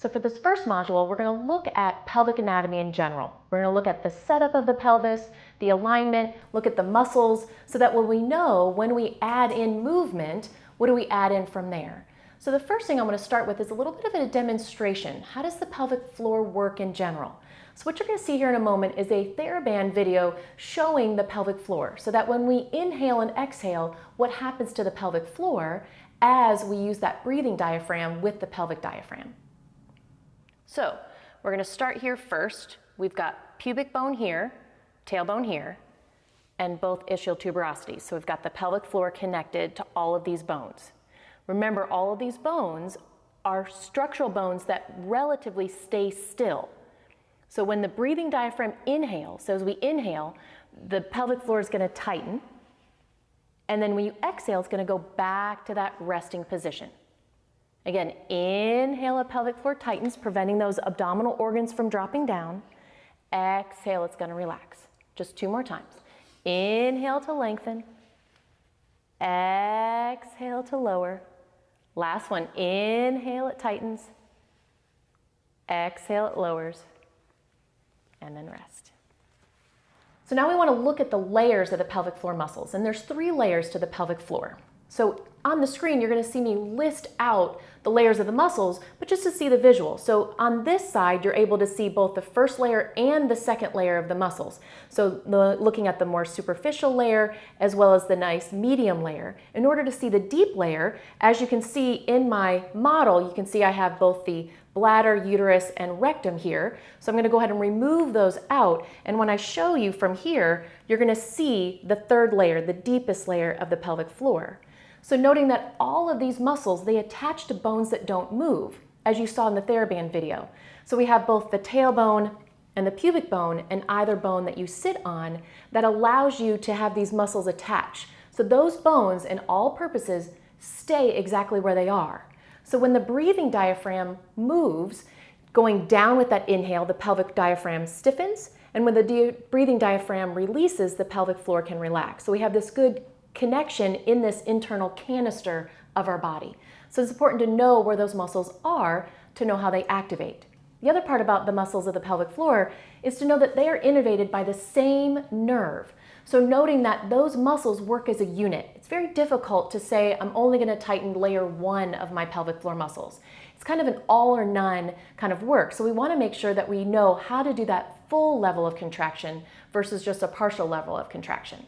So for this first module, we're going to look at pelvic anatomy in general. We're going to look at the setup of the pelvis, the alignment, look at the muscles, so that when we know when we add in movement, what do we add in from there? So the first thing I want to start with is a little bit of a demonstration. How does the pelvic floor work in general? So what you're going to see here in a moment is a TheraBand video showing the pelvic floor, so that when we inhale and exhale, what happens to the pelvic floor as we use that breathing diaphragm with the pelvic diaphragm. So we're going to start here first. We've got pubic bone here, tailbone here, and both ischial tuberosities. So we've got the pelvic floor connected to all of these bones. Remember, all of these bones are structural bones that relatively stay still. So when the breathing diaphragm inhales, so as we inhale, the pelvic floor is going to tighten. And then when you exhale, it's going to go back to that resting position. Again, inhale, a pelvic floor tightens, preventing those abdominal organs from dropping down. Exhale, it's going to relax. Just 2 more times. Inhale to lengthen. Exhale to lower. Last one. Inhale, it tightens. Exhale, it lowers. And then rest. So now we want to look at the layers of the pelvic floor muscles. And there's 3 layers to the pelvic floor. So on the screen, you're going to see me list out the layers of the muscles, but just to see the visual. So on this side, you're able to see both the first layer and the second layer of the muscles. So looking at the more superficial layer as well as the nice medium layer. In order to see the deep layer, as you can see in my model, you can see I have both the bladder, uterus, and rectum here. So I'm going to go ahead and remove those out. And when I show you from here, you're going to see the 3rd layer, the deepest layer of the pelvic floor. So noting that all of these muscles, they attach to bones that don't move, as you saw in the TheraBand video. So we have both the tailbone and the pubic bone and either bone that you sit on that allows you to have these muscles attach. So those bones, in all purposes, stay exactly where they are. So when the breathing diaphragm moves, going down with that inhale, the pelvic diaphragm stiffens, and when the breathing diaphragm releases, the pelvic floor can relax. So we have this good connection in this internal canister of our body. So it's important to know where those muscles are to know how they activate. The other part about the muscles of the pelvic floor is to know that they are innervated by the same nerve. So noting that those muscles work as a unit. It's very difficult to say I'm only going to tighten layer 1 of my pelvic floor muscles. It's kind of an all or none kind of work. So we want to make sure that we know how to do that full level of contraction versus just a partial level of contraction.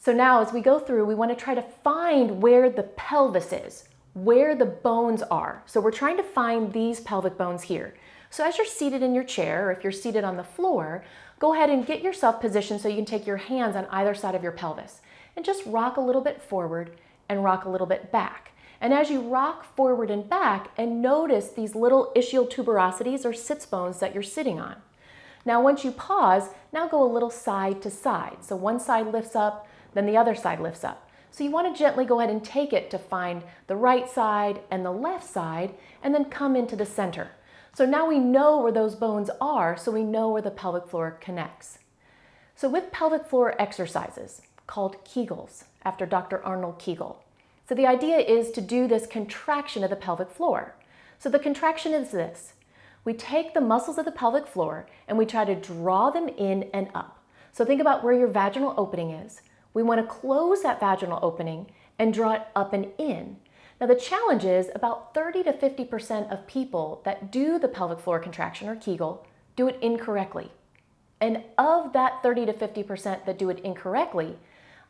So now as we go through, we want to try to find where the pelvis is, where the bones are. So we're trying to find these pelvic bones here. So as you're seated in your chair, or if you're seated on the floor, go ahead and get yourself positioned so you can take your hands on either side of your pelvis and just rock a little bit forward and rock a little bit back. And as you rock forward and back, and notice these little ischial tuberosities or sits bones that you're sitting on. Now once you pause, now go a little side to side. So one side lifts up, then the other side lifts up. So you want to gently go ahead and take it to find the right side and the left side, and then come into the center. So now we know where those bones are, so we know where the pelvic floor connects. So with pelvic floor exercises, called Kegels, after Dr. Arnold Kegel. So the idea is to do this contraction of the pelvic floor. So the contraction is this. We take the muscles of the pelvic floor and we try to draw them in and up. So think about where your vaginal opening is. We want to close that vaginal opening and draw it up and in. Now the challenge is about 30 to 50% of people that do the pelvic floor contraction or Kegel do it incorrectly. And of that 30 to 50% that do it incorrectly,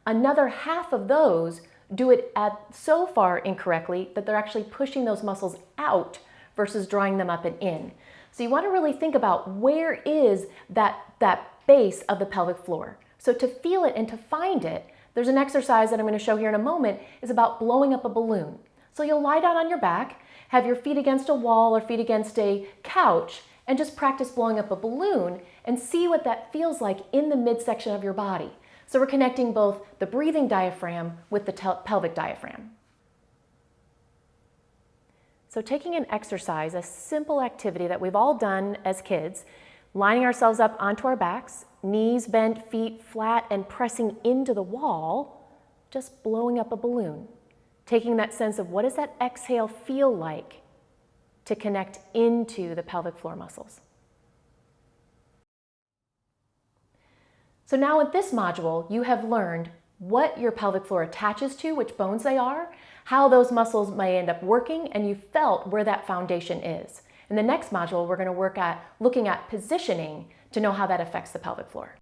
another half of those do it so far incorrectly that they're actually pushing those muscles out versus drawing them up and in. So you want to really think about where is that base of the pelvic floor. So to feel it and to find it, there's an exercise that I'm going to show here in a moment, is about blowing up a balloon. So you'll lie down on your back, have your feet against a wall or feet against a couch, and just practice blowing up a balloon and see what that feels like in the midsection of your body. So we're connecting both the breathing diaphragm with the pelvic diaphragm. So taking an exercise, a simple activity that we've all done as kids, lining ourselves up onto our backs, knees bent, feet flat, and pressing into the wall, just blowing up a balloon. Taking that sense of what does that exhale feel like to connect into the pelvic floor muscles. So now with this module, you have learned what your pelvic floor attaches to, which bones they are, how those muscles may end up working, and you felt where that foundation is. In the next module, we're going to work at looking at positioning to know how that affects the pelvic floor.